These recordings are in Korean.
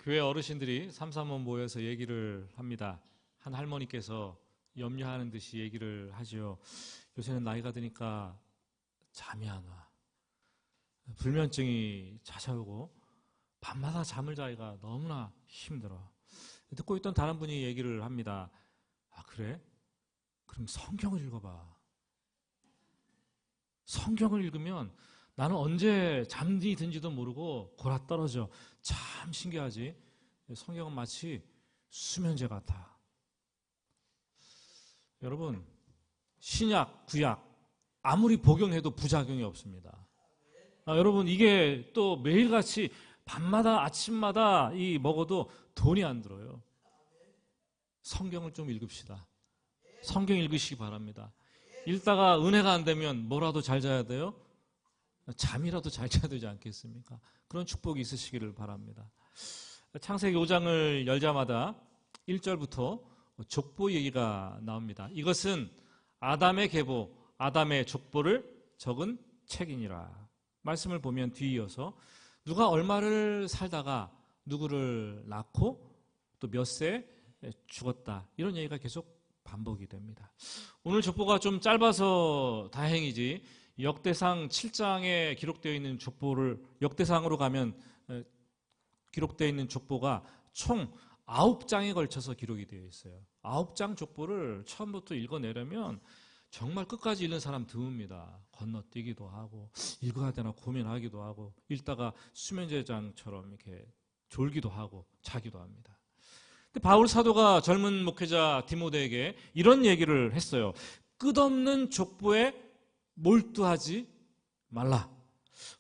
교회 어르신들이 삼삼오오 모여서 얘기를 합니다. 한 할머니께서 염려하는 듯이 얘기를 하죠. 요새는 나이가 드니까 잠이 안 와. 불면증이 찾아오고 밤마다 잠을 자기가 너무나 힘들어. 듣고 있던 다른 분이 얘기를 합니다. 아, 그래? 그럼 성경을 읽어봐. 성경을 읽으면 나는 언제 잠이 든지도 모르고 골아 떨어져. 참 신기하지? 성경은 마치 수면제 같아. 여러분, 신약, 구약 아무리 복용해도 부작용이 없습니다. 여러분, 이게 또 매일같이 밤마다 아침마다 먹어도 돈이 안 들어요. 성경을 좀 읽읍시다. 성경 읽으시기 바랍니다. 읽다가 은혜가 안 되면 뭐라도 잘 자야 돼요? 잠이라도 잘 자야 되지 않겠습니까? 그런 축복이 있으시기를 바랍니다. 창세기 5장을 열자마자 1절부터 족보 얘기가 나옵니다. 이것은 아담의 계보, 아담의 족보를 적은 책이니라. 말씀을 보면 뒤이어서 누가 얼마를 살다가 누구를 낳고 또 몇 세 죽었다. 이런 얘기가 계속 반복이 됩니다. 오늘 족보가 좀 짧아서 다행이지 역대상 7장에 기록되어 있는 족보를 역대상으로 가면 기록되어 있는 족보가 총 9장에 걸쳐서 기록이 되어 있어요. 9장 족보를 처음부터 읽어내려면 정말 끝까지 읽는 사람 드뭅니다. 건너뛰기도 하고 읽어야 되나 고민하기도 하고 읽다가 수면제장처럼 이렇게 졸기도 하고 자기도 합니다. 근데 바울 사도가 젊은 목회자 디모데에게 이런 얘기를 했어요. 끝없는 족보에 몰두하지 말라.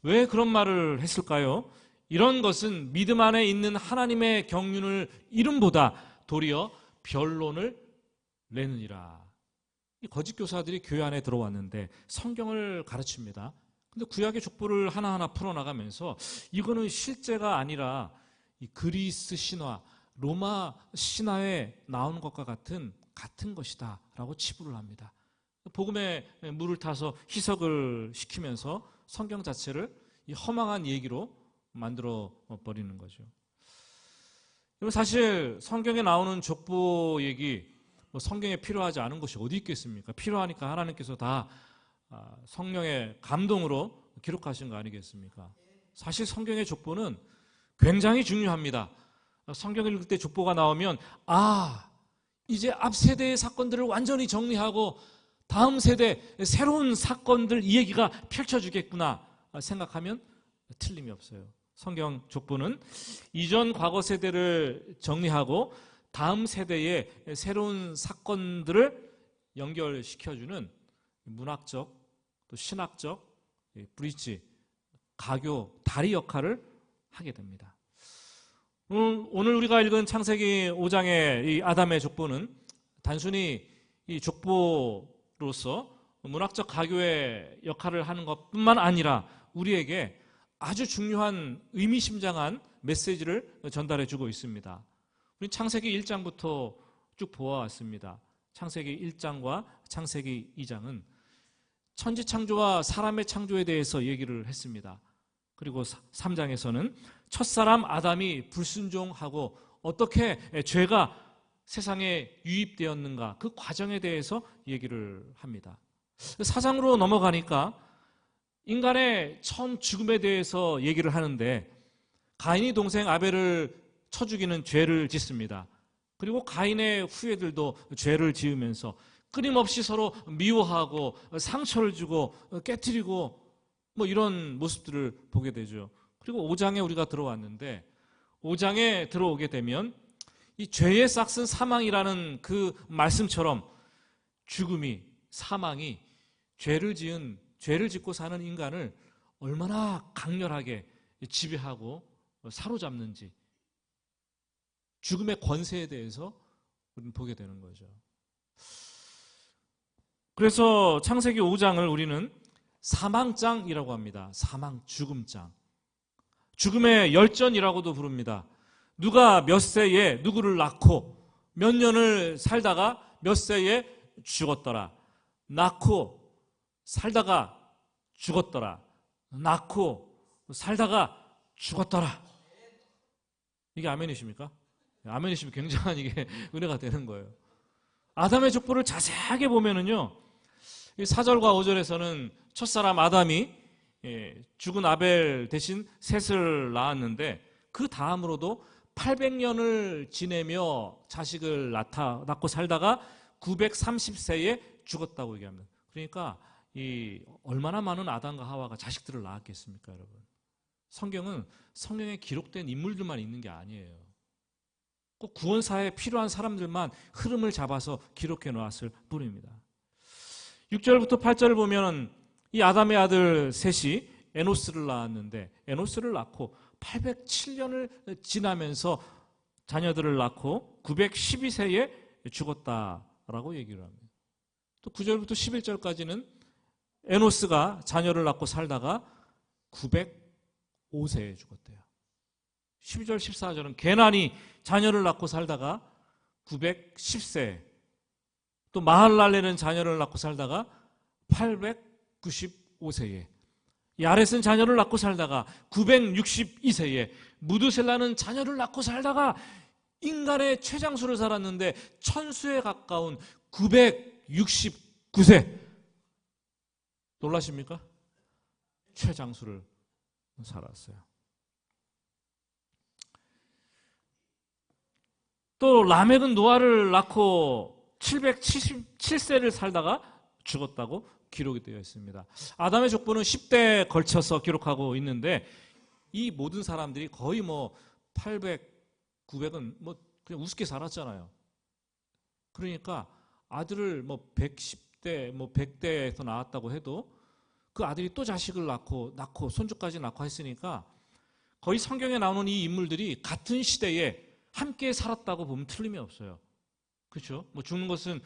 왜 그런 말을 했을까요? 이런 것은 믿음 안에 있는 하나님의 경륜을 이름보다 도리어 변론을 내느니라. 이 거짓 교사들이 교회 안에 들어왔는데 성경을 가르칩니다. 근데 구약의 족보를 하나하나 풀어나가면서 이거는 실제가 아니라 이 그리스 신화, 로마 신화에 나오는 것과 같은 것이다 라고 치부를 합니다. 복음에 물을 타서 희석을 시키면서 성경 자체를 이 허망한 얘기로 만들어 버리는 거죠. 사실 성경에 나오는 족보 얘기 성경에 필요하지 않은 것이 어디 있겠습니까? 필요하니까 하나님께서 다 성령의 감동으로 기록하신 거 아니겠습니까? 사실 성경의 족보는 굉장히 중요합니다. 성경을 읽을 때 족보가 나오면 이제 앞 세대의 사건들을 완전히 정리하고 다음 세대 새로운 사건들 이 얘기가 펼쳐지겠구나 생각하면 틀림이 없어요. 성경 족보는 이전 과거 세대를 정리하고 다음 세대의 새로운 사건들을 연결시켜주는 문학적 또 신학적 브릿지, 가교, 다리 역할을 하게 됩니다. 오늘 우리가 읽은 창세기 5장의 이 아담의 족보는 단순히 이 족보로서 문학적 가교의 역할을 하는 것뿐만 아니라 우리에게 아주 중요한 의미심장한 메시지를 전달해주고 있습니다. 우리 창세기 1장부터 쭉 보아왔습니다. 창세기 1장과 창세기 2장은 천지창조와 사람의 창조에 대해서 얘기를 했습니다. 그리고 3장에서는 첫사람 아담이 불순종하고 어떻게 죄가 세상에 유입되었는가 그 과정에 대해서 얘기를 합니다. 4장으로 넘어가니까 인간의 처음 죽음에 대해서 얘기를 하는데 가인이 동생 아벨을 쳐 죽이는 죄를 짓습니다. 그리고 가인의 후예들도 죄를 지으면서 끊임없이 서로 미워하고 상처를 주고 깨트리고 이런 모습들을 보게 되죠. 그리고 5장에 우리가 들어왔는데 5장에 들어오게 되면 이 죄의 싹슨 사망이라는 그 말씀처럼 죽음이 사망이 죄를 짓고 사는 인간을 얼마나 강렬하게 지배하고 사로잡는지 죽음의 권세에 대해서 우리는 보게 되는 거죠. 그래서 창세기 5장을 우리는 사망장이라고 합니다. 사망, 죽음장. 죽음의 열전이라고도 부릅니다. 누가 몇 세에 누구를 낳고 몇 년을 살다가 몇 세에 죽었더라. 낳고 살다가 죽었더라. 낳고 살다가 죽었더라. 이게 아멘이십니까? 아멘이시면 굉장한 이게 은혜가 되는 거예요. 아담의 족보를 자세하게 보면은요, 4절과 5절에서는 첫사람 아담이 죽은 아벨 대신 셋을 낳았는데 그 다음으로도 800년을 지내며 자식을 낳고 살다가 930세에 죽었다고 얘기합니다. 그러니까 얼마나 많은 아담과 하와가 자식들을 낳았겠습니까, 여러분? 성경은 성경에 기록된 인물들만 있는 게 아니에요. 꼭 구원사에 필요한 사람들만 흐름을 잡아서 기록해 놓았을 뿐입니다. 6절부터 8절을 보면 이 아담의 아들 셋이 에노스를 낳았는데 에노스를 낳고 807년을 지나면서 자녀들을 낳고 912세에 죽었다라고 얘기를 합니다. 또 9절부터 11절까지는 에노스가 자녀를 낳고 살다가 905세에 죽었대요. 12절 14절은 게난이 자녀를 낳고 살다가 910세, 또 마할랄레는 자녀를 낳고 살다가 895세에, 야렛은 자녀를 낳고 살다가 962세에, 무드셀라는 자녀를 낳고 살다가 인간의 최장수를 살았는데 천수에 가까운 969세. 놀라십니까? 최장수를 살았어요. 또 라멕은 노아를 낳고 777세를 살다가 죽었다고 기록이 되어 있습니다. 아담의 족보는 10대에 걸쳐서 기록하고 있는데 이 모든 사람들이 거의 800, 900은 그냥 우습게 살았잖아요. 그러니까 아들을 110대, 100대에서 낳았다고 해도 그 아들이 또 자식을 낳고 손주까지 낳고 했으니까 거의 성경에 나오는 이 인물들이 같은 시대에 함께 살았다고 보면 틀림이 없어요. 그렇죠? 죽는 것은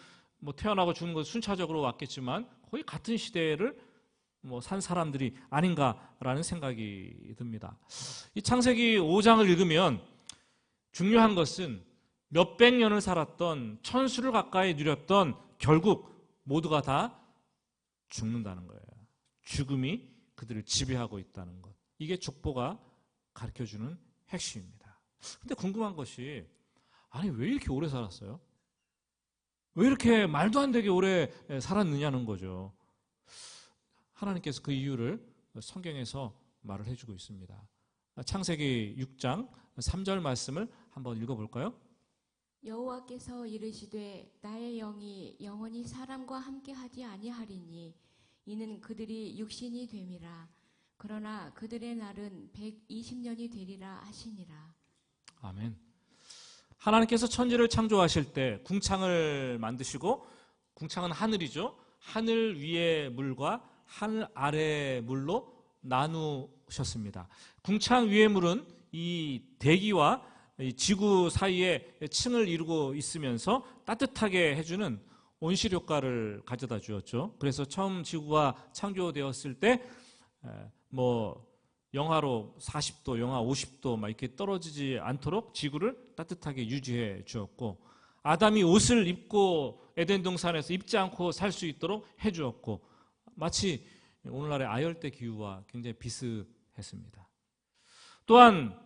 태어나고 죽는 것은 순차적으로 왔겠지만 거의 같은 시대를 산 사람들이 아닌가라는 생각이 듭니다. 이 창세기 5장을 읽으면 중요한 것은 몇백 년을 살았던 천수를 가까이 누렸던 결국 모두가 다 죽는다는 거예요. 죽음이 그들을 지배하고 있다는 것. 이게 족보가 가르쳐주는 핵심입니다. 근데 궁금한 것이 아니 왜 이렇게 오래 살았어요? 왜 이렇게 말도 안 되게 오래 살았느냐는 거죠. 하나님께서 그 이유를 성경에서 말을 해주고 있습니다. 창세기 6장 3절 말씀을 한번 읽어볼까요? 여호와께서 이르시되 나의 영이 영원히 사람과 함께하지 아니하리니 이는 그들이 육신이 됨이라. 그러나 그들의 날은 120년이 되리라 하시니라. 아멘. 하나님께서 천지를 창조하실 때 궁창을 만드시고, 궁창은 하늘이죠. 하늘 위의 물과 하늘 아래의 물로 나누셨습니다. 궁창 위의 물은 이 대기와 이 지구 사이에 층을 이루고 있으면서 따뜻하게 해주는 온실 효과를 가져다 주었죠. 그래서 처음 지구가 창조되었을 때 영하로 40도, 영하 50도 막 이렇게 떨어지지 않도록 지구를 따뜻하게 유지해 주었고, 아담이 옷을 입고 에덴 동산에서 입지 않고 살 수 있도록 해 주었고, 마치 오늘날의 아열대 기후와 굉장히 비슷했습니다. 또한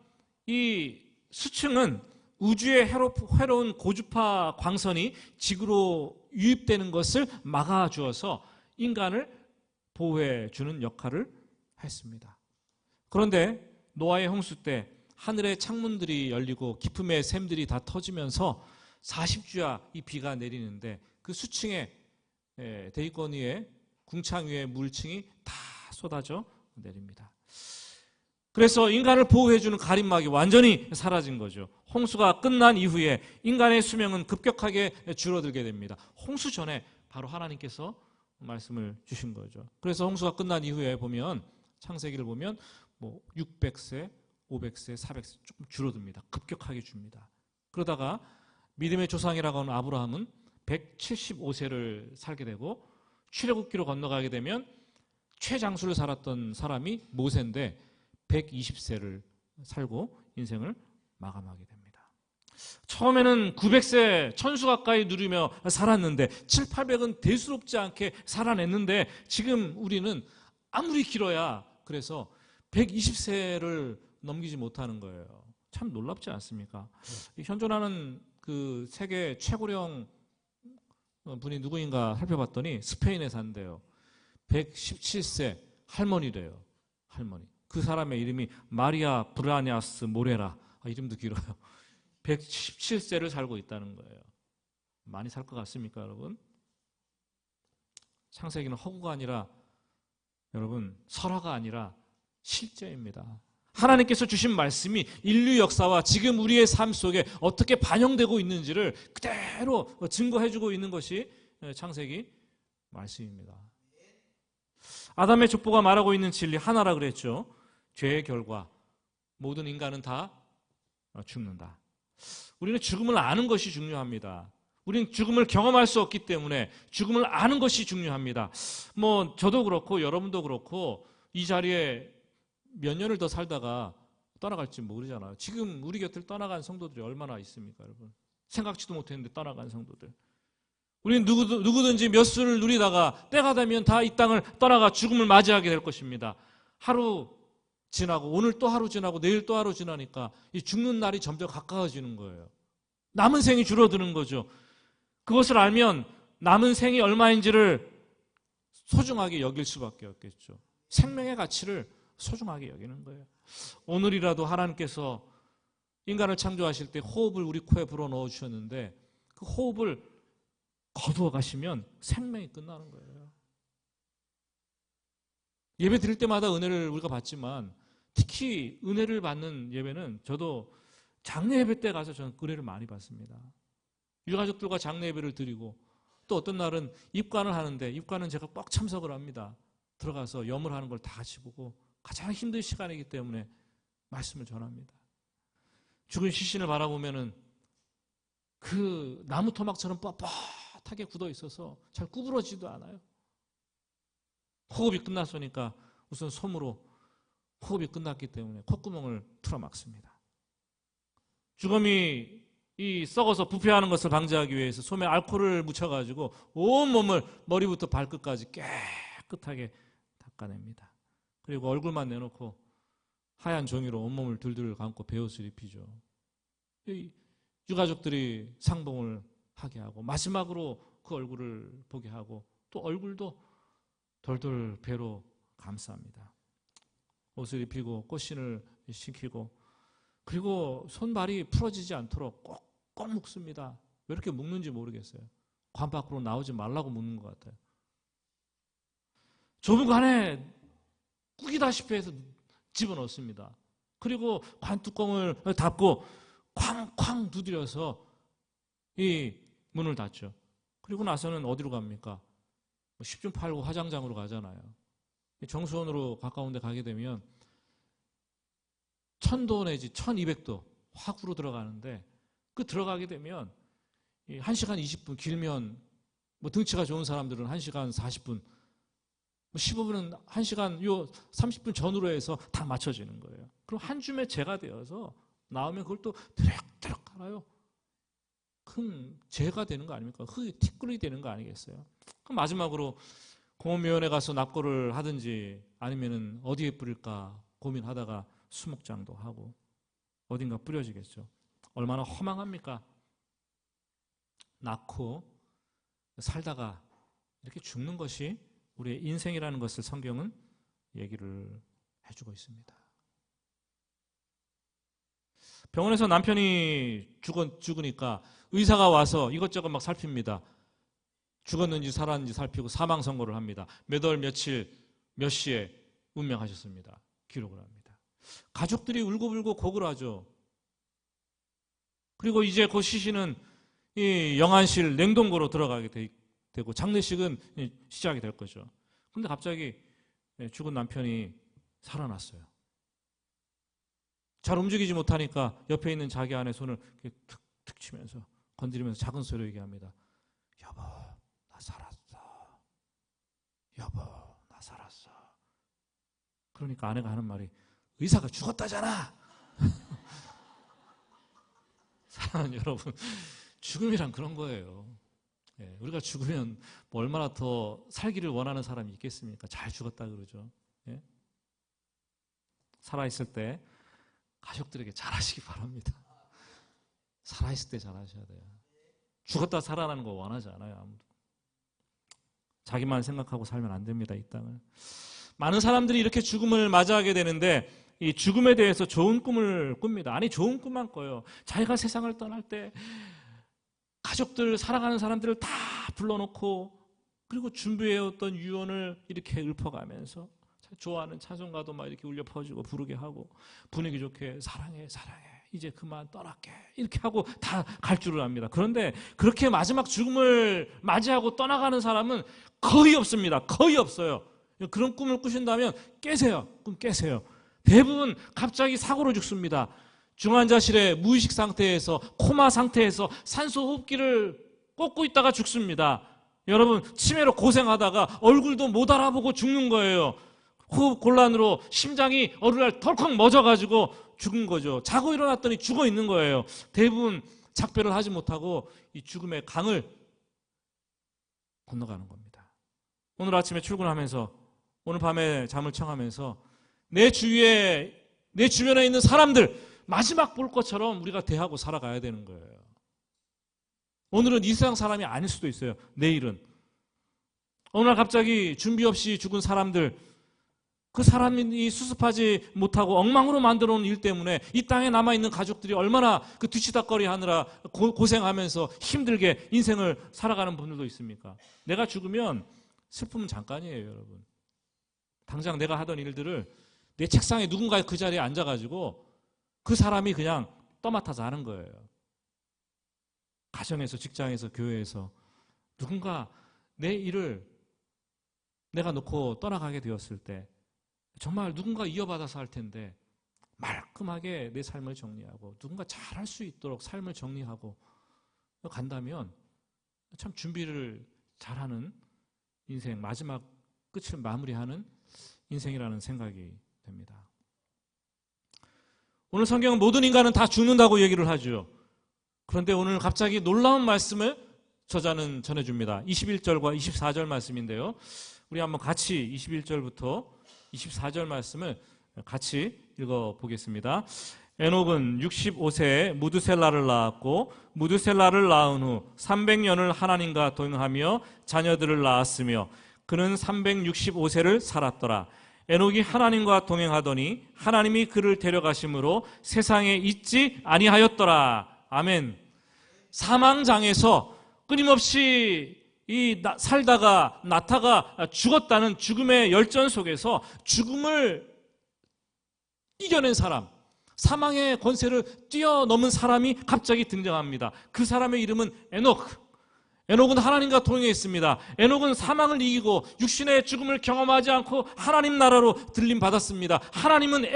이 수층은 우주의 해로운 고주파 광선이 지구로 유입되는 것을 막아주어서 인간을 보호해 주는 역할을 했습니다. 그런데 노아의 홍수 때 하늘의 창문들이 열리고 기품의 샘들이 다 터지면서 40주야 이 비가 내리는데 그 수층에 대기권 위에 궁창 위에 물층이 다 쏟아져 내립니다. 그래서 인간을 보호해주는 가림막이 완전히 사라진 거죠. 홍수가 끝난 이후에 인간의 수명은 급격하게 줄어들게 됩니다. 홍수 전에 바로 하나님께서 말씀을 주신 거죠. 그래서 홍수가 끝난 이후에 보면 창세기를 보면 600세, 500세, 400세 조금 줄어듭니다. 급격하게 줍니다. 그러다가 믿음의 조상이라고 하는 아브라함은 175세를 살게 되고 출애굽기로 건너가게 되면 최장수를 살았던 사람이 모세인데 120세를 살고 인생을 마감하게 됩니다. 처음에는 900세 천수 가까이 누리며 살았는데 7, 800은 대수롭지 않게 살아냈는데 지금 우리는 아무리 길어야 그래서 120세를 넘기지 못하는 거예요. 참 놀랍지 않습니까? 이 현존하는 그 세계 최고령 분이 누구인가 살펴봤더니 스페인에 산대요. 117세 할머니래요. 할머니. 그 사람의 이름이 마리아 브라냐스 모레라. 이름도 길어요. 117세를 살고 있다는 거예요. 많이 살 것 같습니까, 여러분? 창세기는 허구가 아니라 여러분 설화가 아니라 실제입니다. 하나님께서 주신 말씀이 인류 역사와 지금 우리의 삶 속에 어떻게 반영되고 있는지를 그대로 증거해주고 있는 것이 창세기 말씀입니다. 아담의 족보가 말하고 있는 진리 하나라 그랬죠. 죄의 결과 모든 인간은 다 죽는다. 우리는 죽음을 아는 것이 중요합니다. 우리는 죽음을 경험할 수 없기 때문에 죽음을 아는 것이 중요합니다. 저도 그렇고 여러분도 그렇고 이 자리에 몇 년을 더 살다가 떠나갈지 모르잖아요. 지금 우리 곁을 떠나간 성도들이 얼마나 있습니까, 여러분? 생각지도 못했는데 떠나간 성도들. 우리는 누구든지 몇 수를 누리다가 때가 되면 다 이 땅을 떠나가 죽음을 맞이하게 될 것입니다. 하루 지나고 오늘 또 하루 지나고 내일 또 하루 지나니까 이 죽는 날이 점점 가까워지는 거예요. 남은 생이 줄어드는 거죠. 그것을 알면 남은 생이 얼마인지를 소중하게 여길 수밖에 없겠죠. 생명의 가치를 소중하게 여기는 거예요. 오늘이라도 하나님께서 인간을 창조하실 때 호흡을 우리 코에 불어넣어 주셨는데 그 호흡을 거두어 가시면 생명이 끝나는 거예요. 예배 드릴 때마다 은혜를 우리가 받지만 특히 은혜를 받는 예배는 저도 장례 예배 때 가서 저는 은혜를 많이 받습니다. 유가족들과 장례 예배를 드리고 또 어떤 날은 입관을 하는데 입관은 제가 꼭 참석을 합니다. 들어가서 염을 하는 걸 다 같이 보고 가장 힘든 시간이기 때문에 말씀을 전합니다. 죽은 시신을 바라보면은 그 나무 토막처럼 뻣뻣하게 굳어 있어서 잘 구부러지도 않아요. 호흡이 끝났으니까 우선 솜으로 호흡이 끝났기 때문에 콧구멍을 틀어막습니다. 주검이 이 썩어서 부패하는 것을 방지하기 위해서 솜에 알코올을 묻혀가지고 온몸을 머리부터 발끝까지 깨끗하게 닦아냅니다. 그리고 얼굴만 내놓고 하얀 종이로 온몸을 들들 감고 베옷을 입히죠. 유가족들이 상봉을 하게 하고 마지막으로 그 얼굴을 보게 하고 또 얼굴도 돌돌 배로 감쌉니다. 옷을 입히고 꽃신을 시키고 그리고 손발이 풀어지지 않도록 꼭꼭 묶습니다. 왜 이렇게 묶는지 모르겠어요. 관 밖으로 나오지 말라고 묶는 것 같아요. 좁은 관에 꾸기다시피 해서 집어넣습니다. 그리고 관 뚜껑을 닫고 쾅쾅 두드려서 이 문을 닫죠. 그리고 나서는 어디로 갑니까? 10중 팔고 화장장으로 가잖아요. 정수원으로 가까운 데 가게 되면 1000도 내지 1200도 화구로 들어가는데 그 들어가게 되면 1시간 20분 길면 등치가 좋은 사람들은 1시간 40분 15분은 1시간 30분 전으로 해서 다 맞춰지는 거예요. 그럼 한 줌의 재가 되어서 나오면 그걸 또 드럭드럭 갈아요. 큰 재가 되는 거 아닙니까? 흙이 티끌이 되는 거 아니겠어요? 그럼 마지막으로 공원묘원에 가서 납고를 하든지 아니면은 어디에 뿌릴까 고민하다가 수목장도 하고 어딘가 뿌려지겠죠. 얼마나 허망합니까? 낳고 살다가 이렇게 죽는 것이 우리의 인생이라는 것을 성경은 얘기를 해주고 있습니다. 병원에서 남편이 죽으니까 의사가 와서 이것저것 막 살핍니다. 죽었는지 살았는지 살피고 사망 선고를 합니다. 몇 월 며칠 몇 시에 운명하셨습니다. 기록을 합니다. 가족들이 울고불고 곡을 하죠. 그리고 이제 그 시신은 이 영안실 냉동고로 들어가게 되고 장례식은 시작이 될 거죠. 그런데 갑자기 죽은 남편이 살아났어요. 잘 움직이지 못하니까 옆에 있는 자기 아내 손을 툭툭 치면서 건드리면서 작은 소리로 얘기합니다. 여보, 나 살았어. 여보, 나 살았어. 그러니까 아내가 하는 말이 의사가 죽었다잖아. 사랑하는 여러분, 죽음이란 그런 거예요. 우리가 죽으면 뭐 얼마나 더 살기를 원하는 사람이 있겠습니까? 잘 죽었다 그러죠. 살아있을 때 가족들에게 잘하시기 바랍니다. 살아있을 때 잘하셔야 돼요. 죽었다 살아나는 거 원하지 않아요, 아무도. 자기만 생각하고 살면 안 됩니다, 이 땅을. 많은 사람들이 이렇게 죽음을 맞이하게 되는데 이 죽음에 대해서 좋은 꿈을 꿉니다. 아니, 좋은 꿈만 꿔요. 자기가 세상을 떠날 때 가족들, 사랑하는 사람들을 다 불러놓고 그리고 준비해왔던 유언을 이렇게 읊어가면서 좋아하는 찬송가도 막 이렇게 울려 퍼지고 부르게 하고 분위기 좋게 사랑해 사랑해 이제 그만 떠날게 이렇게 하고 다 갈 줄을 압니다. 그런데 그렇게 마지막 죽음을 맞이하고 떠나가는 사람은 거의 없습니다. 거의 없어요. 그런 꿈을 꾸신다면 깨세요. 꿈 깨세요. 대부분 갑자기 사고로 죽습니다. 중환자실에 무의식 상태에서 코마 상태에서 산소 호흡기를 꽂고 있다가 죽습니다. 여러분, 치매로 고생하다가 얼굴도 못 알아보고 죽는 거예요. 호흡 곤란으로 심장이 어느 날 덜컥 멎어가지고 죽은 거죠. 자고 일어났더니 죽어 있는 거예요. 대부분 작별을 하지 못하고 이 죽음의 강을 건너가는 겁니다. 오늘 아침에 출근하면서 오늘 밤에 잠을 청하면서 내 주위에 내 주변에 있는 사람들 마지막 볼 것처럼 우리가 대하고 살아가야 되는 거예요. 오늘은 이 세상 사람이 아닐 수도 있어요. 내일은. 어느 날 갑자기 준비 없이 죽은 사람들, 그 사람이 수습하지 못하고 엉망으로 만들어 놓은 일 때문에 이 땅에 남아있는 가족들이 얼마나 그 뒤치다꺼리 하느라 고생하면서 힘들게 인생을 살아가는 분들도 있습니까? 내가 죽으면 슬픔은 잠깐이에요, 여러분. 당장 내가 하던 일들을 내 책상에 누군가 그 자리에 앉아가지고 그 사람이 그냥 떠맡아서 하는 거예요. 가정에서, 직장에서, 교회에서 누군가 내 일을 내가 놓고 떠나가게 되었을 때 정말 누군가 이어받아서 할 텐데 말끔하게 내 삶을 정리하고 누군가 잘할 수 있도록 삶을 정리하고 간다면 참 준비를 잘하는 인생, 마지막 끝을 마무리하는 인생이라는 생각이 됩니다. 오늘 성경은 모든 인간은 다 죽는다고 얘기를 하죠. 그런데 오늘 갑자기 놀라운 말씀을 저자는 전해줍니다. 21절과 24절 말씀인데요. 우리 한번 같이 21절부터 24절 말씀을 같이 읽어보겠습니다. 에녹은 65세에 무드셀라를 낳았고 무드셀라를 낳은 후 300년을 하나님과 동행하며 자녀들을 낳았으며 그는 365세를 살았더라. 에녹이 하나님과 동행하더니 하나님이 그를 데려가심으로 세상에 있지 아니하였더라. 아멘. 사망장에서 끊임없이 살다가 낳다가 죽었다는 죽음의 열전 속에서 죽음을 이겨낸 사람, 사망의 권세를 뛰어넘은 사람이 갑자기 등장합니다. 그 사람의 이름은 에녹. 에녹은 하나님과 동행했습니다. 에녹은 사망을 이기고 육신의 죽음을 경험하지 않고 하나님 나라로 들림받았습니다. 하나님은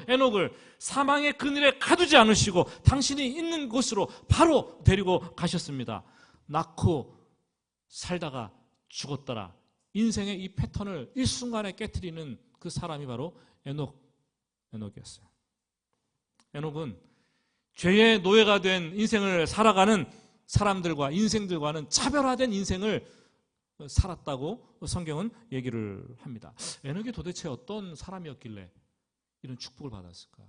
에녹을 사망의 그늘에 가두지 않으시고 당신이 있는 곳으로 바로 데리고 가셨습니다. 낳고 살다가 죽었더라. 인생의 이 패턴을 일순간에 깨트리는 그 사람이 바로 에녹이었어요. 에녹은 죄의 노예가 된 인생을 살아가는 사람들과 인생들과는 차별화된 인생을 살았다고 성경은 얘기를 합니다. 에녹이 도대체 어떤 사람이었길래 이런 축복을 받았을까?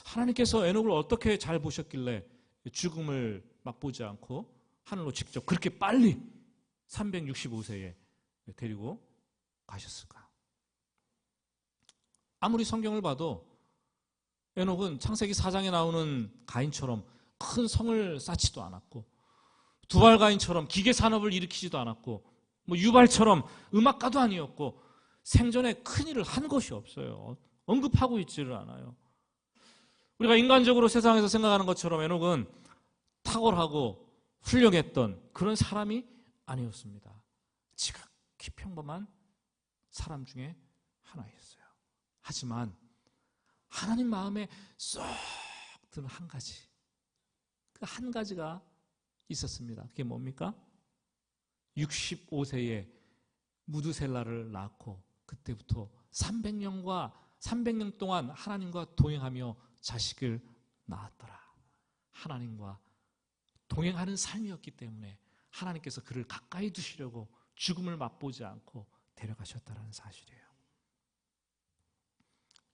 하나님께서 에녹을 어떻게 잘 보셨길래 죽음을 맛보지 않고 하늘로 직접 그렇게 빨리 365세에 데리고 가셨을까? 아무리 성경을 봐도 에녹은 창세기 4장에 나오는 가인처럼 큰 성을 쌓지도 않았고 두발 가인처럼 기계 산업을 일으키지도 않았고 유발처럼 음악가도 아니었고 생전에 큰 일을 한 것이 없어요. 언급하고 있지를 않아요. 우리가 인간적으로 세상에서 생각하는 것처럼 에녹은 탁월하고 훌륭했던 그런 사람이 아니었습니다. 지극히 평범한 사람 중에 하나였어요. 하지만 하나님 마음에 쏙 드는 한 가지, 그 한 가지가 있었습니다. 그게 뭡니까? 65세에 무드셀라를 낳고 그때부터 300년 동안 하나님과 동행하며 자식을 낳았더라. 하나님과 동행하는 삶이었기 때문에 하나님께서 그를 가까이 두시려고 죽음을 맛보지 않고 데려가셨다는 사실이에요.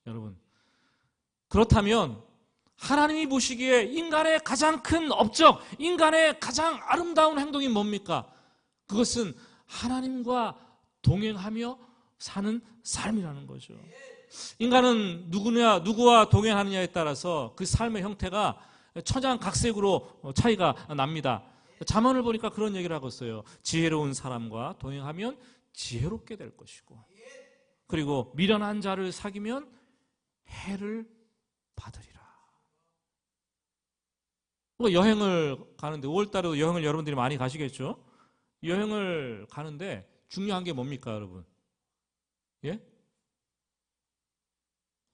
여러분, 그렇다면 하나님이 보시기에 인간의 가장 큰 업적, 인간의 가장 아름다운 행동이 뭡니까? 그것은 하나님과 동행하며 사는 삶이라는 거죠. 인간은 누구와 동행하느냐에 따라서 그 삶의 형태가 천양각색으로 차이가 납니다. 잠언을 보니까 그런 얘기를 하고 있어요. 지혜로운 사람과 동행하면 지혜롭게 될 것이고, 그리고 미련한 자를 사귀면 해를 받으리라. 여행을 가는데, 5월달에도 여행을 여러분들이 많이 가시겠죠? 여행을 가는데 중요한 게 뭡니까, 여러분? 예?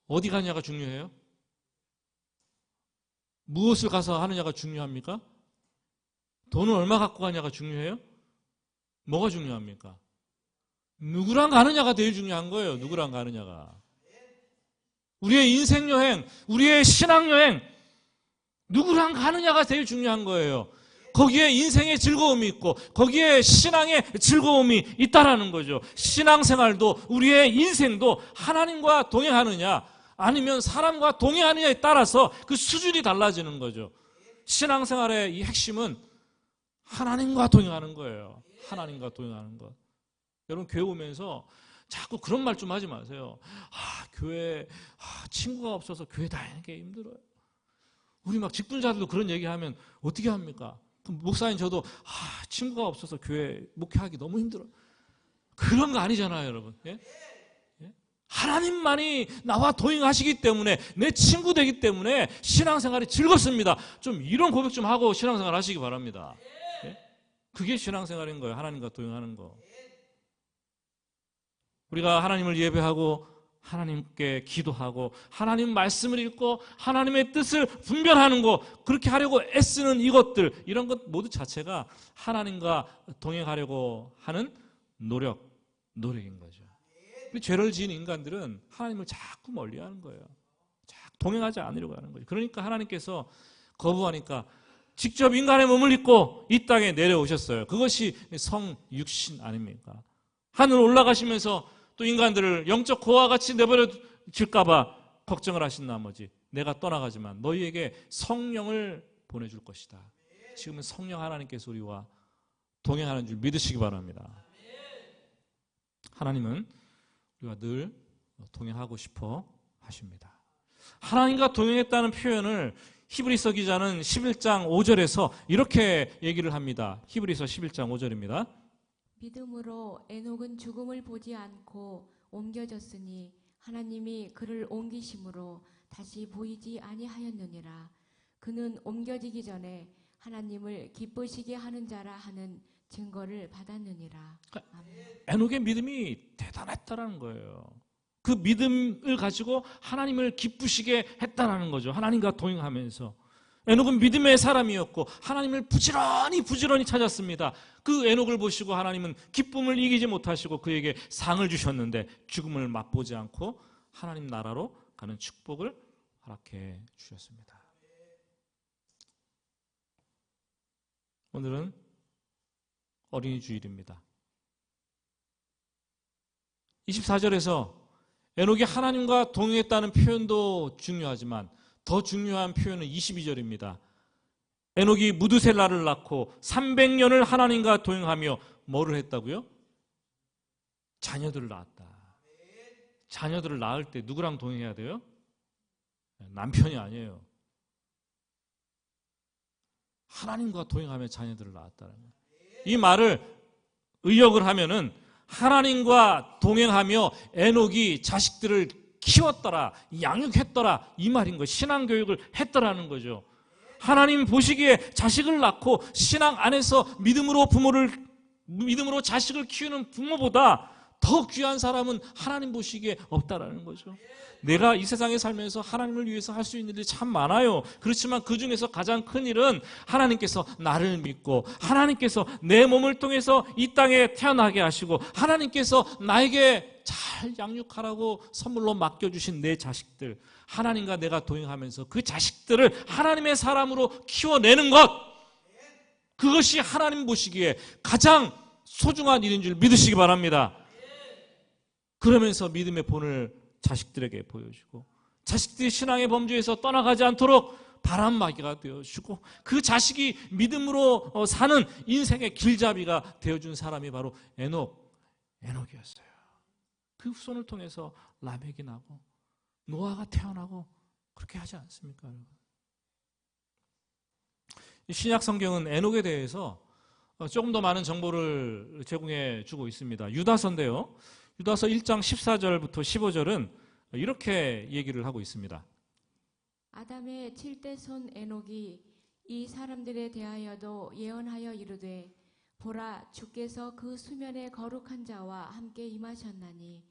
어디 가냐가 중요해요? 무엇을 가서 하느냐가 중요합니까? 돈을 얼마 갖고 가냐가 중요해요? 뭐가 중요합니까? 누구랑 가느냐가 제일 중요한 거예요. 누구랑 가느냐가. 우리의 인생 여행, 우리의 신앙 여행, 누구랑 가느냐가 제일 중요한 거예요. 거기에 인생의 즐거움이 있고 거기에 신앙의 즐거움이 있다라는 거죠. 신앙생활도 우리의 인생도 하나님과 동행하느냐 아니면 사람과 동행하느냐에 따라서 그 수준이 달라지는 거죠. 신앙생활의 이 핵심은 하나님과 동행하는 거예요. 하나님과 동행하는 것. 여러분 교회 오면서 자꾸 그런 말 좀 하지 마세요. 교회 친구가 없어서 교회 다니는 게 힘들어요. 우리 막 직분자들도 그런 얘기하면 어떻게 합니까? 목사님 저도 친구가 없어서 교회 목회하기 너무 힘들어요. 그런 거 아니잖아요, 여러분. 예? 예? 하나님만이 나와 동행하시기 때문에 내 친구 되기 때문에 신앙생활이 즐겁습니다. 좀 이런 고백 좀 하고 신앙생활 하시기 바랍니다. 예? 그게 신앙생활인 거예요. 하나님과 동행하는 거. 우리가 하나님을 예배하고 하나님께 기도하고 하나님 말씀을 읽고 하나님의 뜻을 분별하는 거, 그렇게 하려고 애쓰는 이것들, 이런 것 모두 자체가 하나님과 동행하려고 하는 노력인 거죠. 우리 죄를 지은 인간들은 하나님을 자꾸 멀리하는 거예요. 자꾸 동행하지 않으려고 하는 거죠. 그러니까 하나님께서 거부하니까 직접 인간의 몸을 입고 이 땅에 내려오셨어요. 그것이 성육신 아닙니까? 하늘 올라가시면서 또 인간들을 영적 고아와 같이 내버려 질까봐 걱정을 하신 나머지 내가 떠나가지만 너희에게 성령을 보내줄 것이다. 지금은 성령 하나님께서 우리와 동행하는 줄 믿으시기 바랍니다. 하나님은 우리가 늘 동행하고 싶어 하십니다. 하나님과 동행했다는 표현을 히브리서 기자는 11장 5절에서 이렇게 얘기를 합니다. 히브리서 11장 5절입니다. 믿음으로 에녹은 죽음을 보지 않고 옮겨졌으니 하나님이 그를 옮기심으로 다시 보이지 아니하였느니라. 그는 옮겨지기 전에 하나님을 기쁘시게 하는 자라 하는 증거를 받았느니라. 아멘. 에녹의 믿음이 대단했다라는 거예요. 그 믿음을 가지고 하나님을 기쁘시게 했다라는 거죠. 하나님과 동행하면서. 에녹은 믿음의 사람이었고 하나님을 부지런히 찾았습니다. 그 에녹을 보시고 하나님은 기쁨을 이기지 못하시고 그에게 상을 주셨는데 죽음을 맛보지 않고 하나님 나라로 가는 축복을 허락해 주셨습니다. 오늘은 어린이 주일입니다. 24절에서 에녹이 하나님과 동행했다는 표현도 중요하지만 더 중요한 표현은 22절입니다. 에녹이 무드셀라를 낳고 300년을 하나님과 동행하며 뭐를 했다고요? 자녀들을 낳았다. 자녀들을 낳을 때 누구랑 동행해야 돼요? 남편이 아니에요. 하나님과 동행하며 자녀들을 낳았다는 거예요. 이 말을 의역을 하면은 하나님과 동행하며 에녹이 자식들을 키웠더라, 양육했더라, 이 말인 거예요. 신앙교육을 했더라는 거죠. 하나님 보시기에 자식을 낳고 신앙 안에서 믿음으로 자식을 키우는 부모보다 더 귀한 사람은 하나님 보시기에 없다라는 거죠. 내가 이 세상에 살면서 하나님을 위해서 할 수 있는 일이 참 많아요. 그렇지만 그 중에서 가장 큰 일은 하나님께서 나를 믿고 하나님께서 내 몸을 통해서 이 땅에 태어나게 하시고 하나님께서 나에게 잘 양육하라고 선물로 맡겨주신 내 자식들, 하나님과 내가 동행하면서 그 자식들을 하나님의 사람으로 키워내는 것, 그것이 하나님 보시기에 가장 소중한 일인 줄 믿으시기 바랍니다. 그러면서 믿음의 본을 자식들에게 보여주고 자식들이 신앙의 범주에서 떠나가지 않도록 바람막이가 되어주고 그 자식이 믿음으로 사는 인생의 길잡이가 되어준 사람이 바로 에녹이었어요. 그 후손을 통해서 라멕이 나고 노아가 태어나고 그렇게 하지 않습니까, 여러분? 신약 성경은 에녹에 대해서 조금 더 많은 정보를 제공해 주고 있습니다. 유다서인데요. 유다서 1장 14절부터 15절은 이렇게 얘기를 하고 있습니다. 아담의 7대 손 에녹이 이 사람들에 대하여도 예언하여 이르되 보라 주께서 그 수면의 거룩한 자와 함께 임하셨나니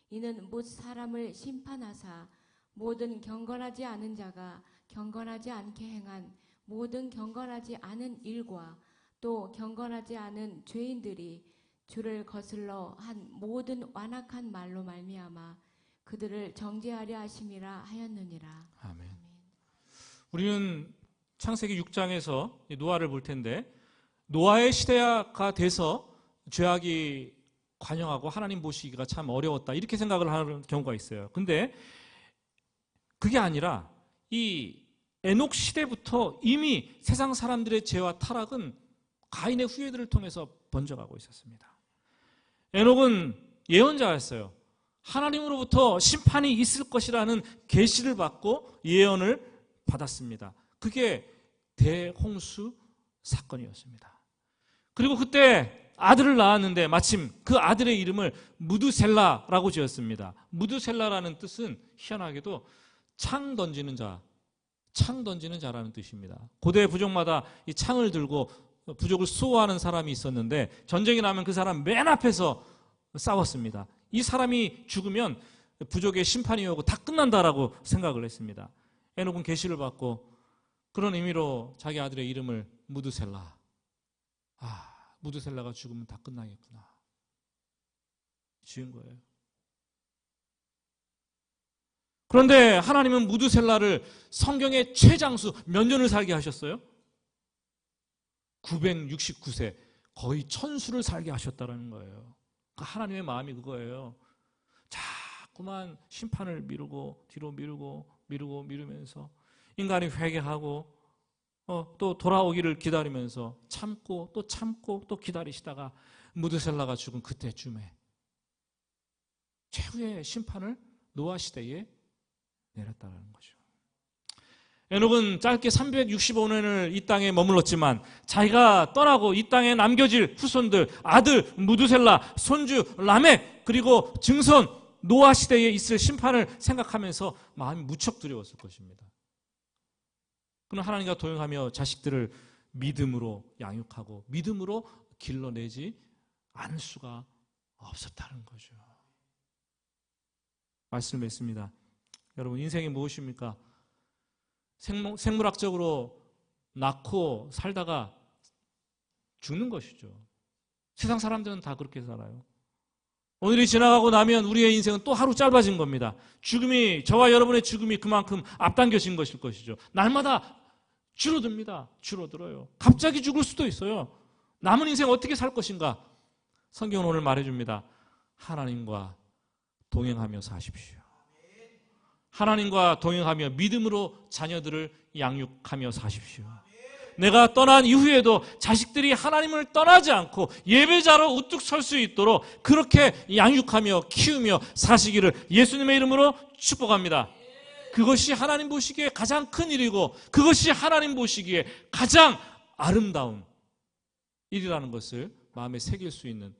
이는 못 사람을 심판하사 모든 경건하지 않은 자가 경건하지 않게 행한 모든 경건하지 않은 일과 또 경건하지 않은 죄인들이 주를 거슬러 한 모든 완악한 말로 말미암아 그들을 정죄하려 하심이라 하였느니라. 아멘. 우리는 창세기 6장에서 노아를 볼 텐데 노아의 시대가 돼서 죄악이 관영하고 하나님 보시기가 참 어려웠다 이렇게 생각을 하는 경우가 있어요. 근데 그게 아니라 이 에녹 시대부터 이미 세상 사람들의 죄와 타락은 가인의 후예들을 통해서 번져가고 있었습니다. 에녹은 예언자였어요. 하나님으로부터 심판이 있을 것이라는 계시를 받고 예언을 받았습니다. 그게 대홍수 사건이었습니다. 그리고 그때 아들을 낳았는데 마침 그 아들의 이름을 무드셀라라고 지었습니다. 무드셀라라는 뜻은 희한하게도 창 던지는 자라는 뜻입니다. 고대 부족마다 이 창을 들고 부족을 수호하는 사람이 있었는데 전쟁이 나면 그 사람 맨 앞에서 싸웠습니다. 이 사람이 죽으면 부족의 심판이 오고 다 끝난다라고 생각을 했습니다. 에녹은 계시를 받고 그런 의미로 자기 아들의 이름을 무드셀라. 무드셀라가 죽으면 다 끝나겠구나. 지은 거예요. 그런데 하나님은 무드셀라를 성경의 최장수 몇 년을 살게 하셨어요? 969세, 거의 1000수를 살게 하셨다는 거예요. 하나님의 마음이 그거예요. 자꾸만 심판을 미루고 뒤로 미루면서 인간이 회개하고 또 돌아오기를 기다리면서 참고 또 기다리시다가 무드셀라가 죽은 그때쯤에 최후의 심판을 노아 시대에 내렸다는 거죠. 에녹은 짧게 365년을 이 땅에 머물렀지만 자기가 떠나고 이 땅에 남겨질 후손들, 아들 무드셀라, 손주 라멕, 그리고 증손 노아 시대에 있을 심판을 생각하면서 마음이 무척 두려웠을 것입니다. 그는 하나님과 동행하며 자식들을 믿음으로 양육하고 믿음으로 길러내지 않을 수가 없었다는 거죠. 말씀을 맺습니다. 여러분, 인생이 무엇입니까? 생물학적으로 낳고 살다가 죽는 것이죠. 세상 사람들은 다 그렇게 살아요. 오늘이 지나가고 나면 우리의 인생은 또 하루 짧아진 겁니다. 죽음이, 저와 여러분의 죽음이 그만큼 앞당겨진 것일 것이죠. 날마다 줄어들어요. 갑자기 죽을 수도 있어요. 남은 인생 어떻게 살 것인가? 성경은 오늘 말해줍니다. 하나님과 동행하며 사십시오. 하나님과 동행하며 믿음으로 자녀들을 양육하며 사십시오. 내가 떠난 이후에도 자식들이 하나님을 떠나지 않고 예배자로 우뚝 설 수 있도록 그렇게 양육하며 키우며 사시기를 예수님의 이름으로 축복합니다. 그것이 하나님 보시기에 가장 큰 일이고 그것이 하나님 보시기에 가장 아름다운 일이라는 것을 마음에 새길 수 있는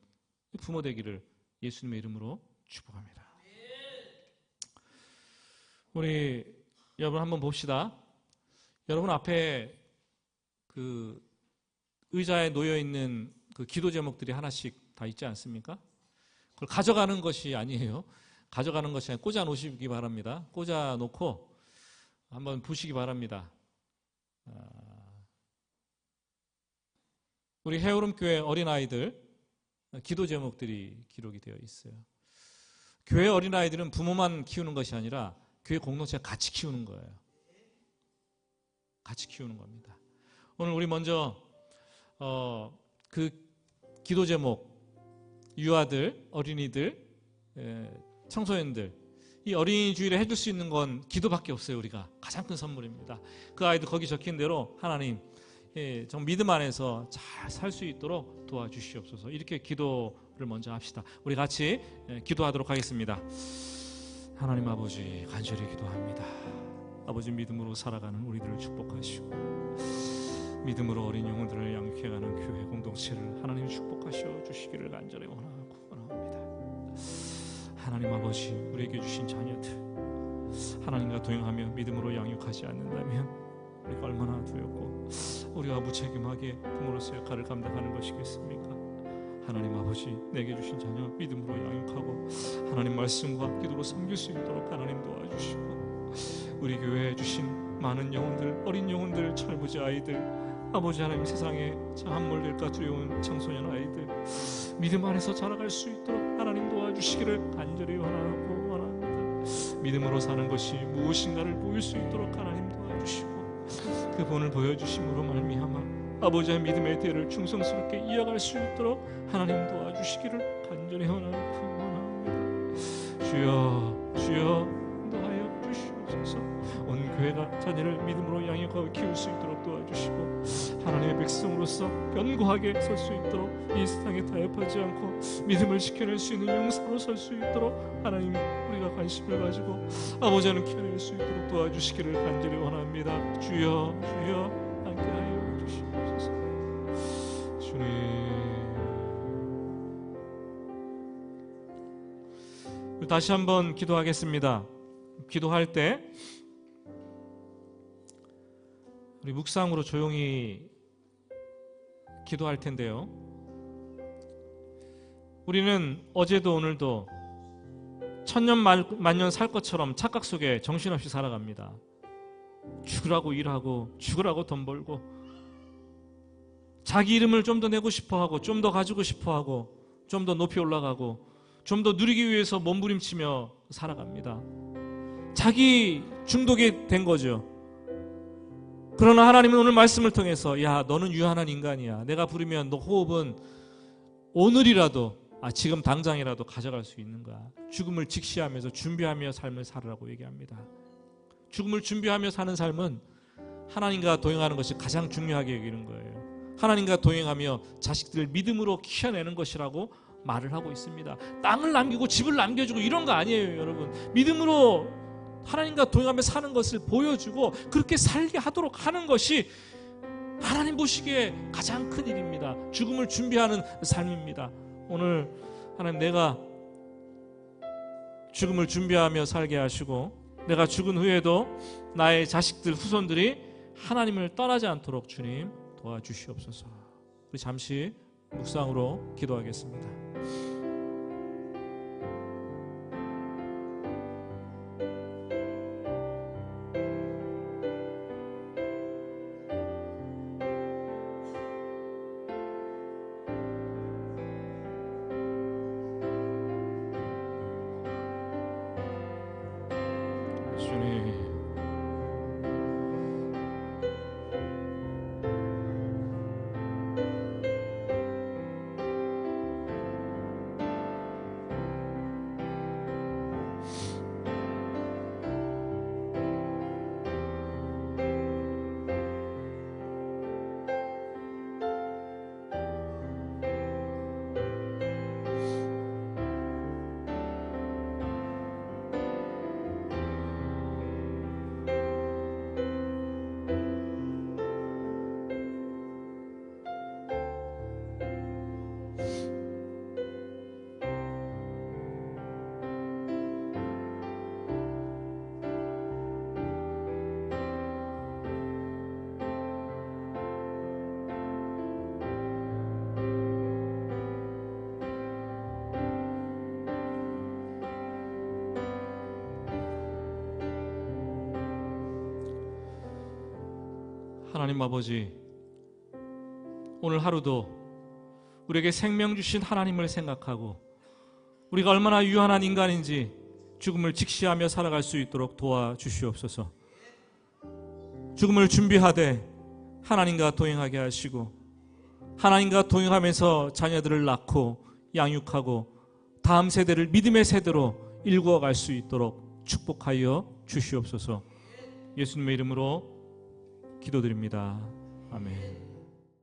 부모 되기를 예수님의 이름으로 축복합니다. 우리 여러분 한번 봅시다. 여러분 앞에 그 의자에 놓여 있는 그 기도 제목들이 하나씩 다 있지 않습니까? 그걸 가져가는 것이 아니에요. 가져가는 것이 아니라 꽂아 놓으시기 바랍니다. 꽂아 놓고 한번 보시기 바랍니다. 우리 해오름교회 어린아이들 기도 제목들이 기록이 되어 있어요. 교회 어린아이들은 부모만 키우는 것이 아니라 교회 공동체가 같이 키우는 거예요. 같이 키우는 겁니다. 오늘 우리 먼저 그 기도 제목, 유아들, 어린이들, 청소년들 이 어린이 주일에 해줄 수 있는 건 기도밖에 없어요. 우리가 가장 큰 선물입니다. 그 아이도 거기 적힌 대로 하나님 정 믿음 안에서 잘 살 수 있도록 도와주시옵소서. 이렇게 기도를 먼저 합시다. 우리 같이 기도하도록 하겠습니다. 하나님 아버지, 간절히 기도합니다. 아버지, 믿음으로 살아가는 우리들을 축복하시고 믿음으로 어린 영혼들을 양육해가는 교회 공동체를 하나님 축복하셔 주시기를 간절히 원합니다. 하나님 아버지, 우리에게 주신 자녀들 하나님과 동행하며 믿음으로 양육하지 않는다면 우리가 얼마나 두렵고 우리가 무책임하게 부모로서 역할을 감당하는 것이겠습니까? 하나님 아버지, 내게 주신 자녀 믿음으로 양육하고 하나님 말씀과 기도로 섬길 수 있도록 하나님 도와주시고 우리 교회에 주신 많은 영혼들, 어린 영혼들, 철부지 아이들, 아버지 하나님, 세상에 함몰될까 두려운 청소년 아이들 믿음 안에서 자라갈 수 있도록 하나님 도와주시기를 간절히 원합니다. 믿음으로 사는 것이 무엇인가를 보일 수 있도록 하나님 도와주시고 그 본을 보여주심으로 말미암아 아버지의 믿음의 대를 충성스럽게 이어갈 수 있도록 하나님 도와주시기를 간절히 원합니다. 주여, 주여, 인도하여 주시옵소서. 온 교회가 자녀를 믿음으로 양육하고 키울 수 있도록 도와주시고 하나님의 백성으로서 견고하게 설 수 있도록 이 세상에 타협하지 않고 믿음을 지켜낼 수 있는 용사로 설 수 있도록 하나님, 우리가 관심을 가지고 아버지는 키워낼 수 있도록 도와주시기를 간절히 원합니다. 주여, 주여, 함께하여 주시옵소서. 주님, 다시 한번 기도하겠습니다. 기도할 때 우리 묵상으로 조용히 기도할 텐데요. 우리는 어제도 오늘도 천년 만년 살 것처럼 착각 속에 정신없이 살아갑니다. 죽으라고 일하고 죽으라고 돈 벌고 자기 이름을 좀 더 내고 싶어하고 좀 더 가지고 싶어하고 좀 더 높이 올라가고 좀 더 누리기 위해서 몸부림치며 살아갑니다. 자기 중독이 된 거죠. 그러나 하나님은 오늘 말씀을 통해서 야, 너는 유한한 인간이야. 내가 부르면 너 호흡은 오늘이라도, 지금 당장이라도 가져갈 수 있는 거야. 죽음을 직시하면서 준비하며 삶을 살으라고 얘기합니다. 죽음을 준비하며 사는 삶은 하나님과 동행하는 것이 가장 중요하게 여기는 거예요. 하나님과 동행하며 자식들을 믿음으로 키워내는 것이라고 말을 하고 있습니다. 땅을 남기고 집을 남겨주고 이런 거 아니에요, 여러분. 믿음으로 하나님과 동행하며 사는 것을 보여주고 그렇게 살게 하도록 하는 것이 하나님 보시기에 가장 큰 일입니다. 죽음을 준비하는 삶입니다. 오늘 하나님, 내가 죽음을 준비하며 살게 하시고 내가 죽은 후에도 나의 자식들, 후손들이 하나님을 떠나지 않도록 주님 도와주시옵소서. 우리 잠시 묵상으로 기도하겠습니다. 하나님 아버지, 오늘 하루도 우리에게 생명 주신 하나님을 생각하고 우리가 얼마나 유한한 인간인지 죽음을 직시하며 살아갈 수 있도록 도와주시옵소서. 죽음을 준비하되 하나님과 동행하게 하시고 하나님과 동행하면서 자녀들을 낳고 양육하고 다음 세대를 믿음의 세대로 일구어 갈 수 있도록 축복하여 주시옵소서. 예수님의 이름으로 기도드립니다. 아멘.